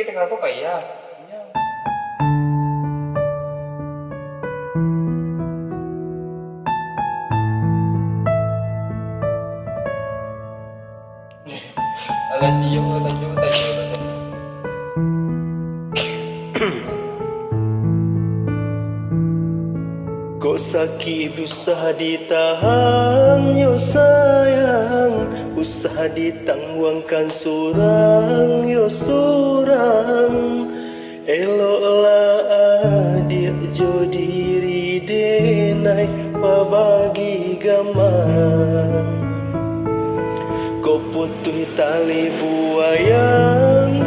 tengah kau payah. Alah siap tanya. Kok sakit usah ditahan yo sayang, usah ditangguangkan surang yo surang. Eloklah adik jo diri denai pabagi gamang. Kau putus tali buayang,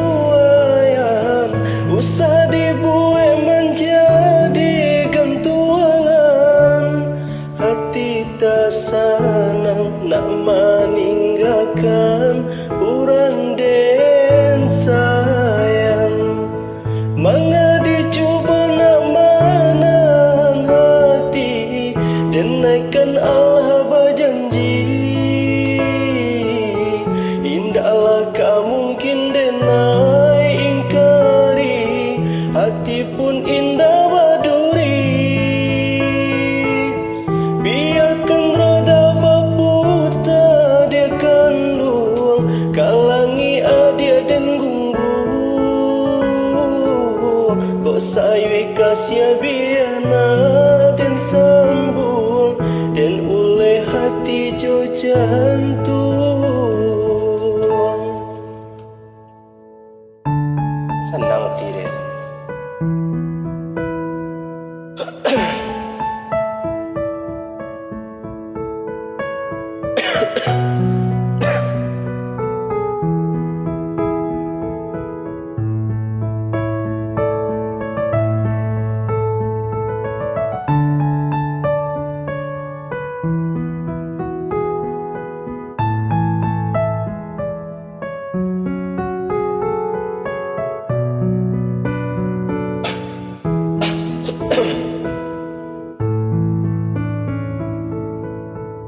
usah dibuat menjadi gantungan. Hati tak senang nak meninggalkan orang den sayang. Mangga dicuba nak menahan hati, dan naikkan Allah berjanji. Indahlah kau mungkin denai ingkari, hati pun indah berduri. Biarkan roda berputar dia kandung, kalangi adia dan gunggu. Kok sayui kasih biana dan sambung, dan oleh hati jo jantung. Senang tidak?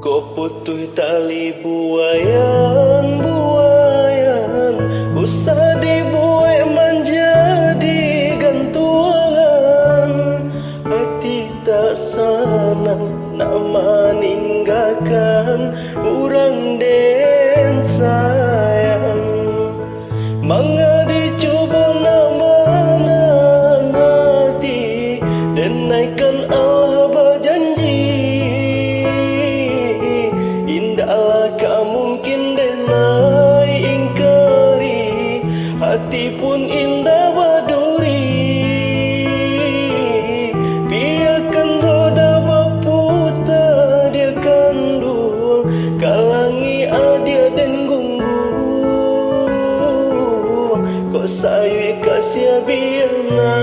Kau putus tali buayan, usah dibuat menjadi gantungan. Hati tak senang nak meninggalkan orang den sayang. Mangga dicuba nak menahan hati, dan naikkan Allah berjanji. Indahlah kau mungkin denai ingkari, hati pun indah berduri. Biarkan roda berputar dia kandung, kalangi adia dan gunggu. Kok sayui kasih biana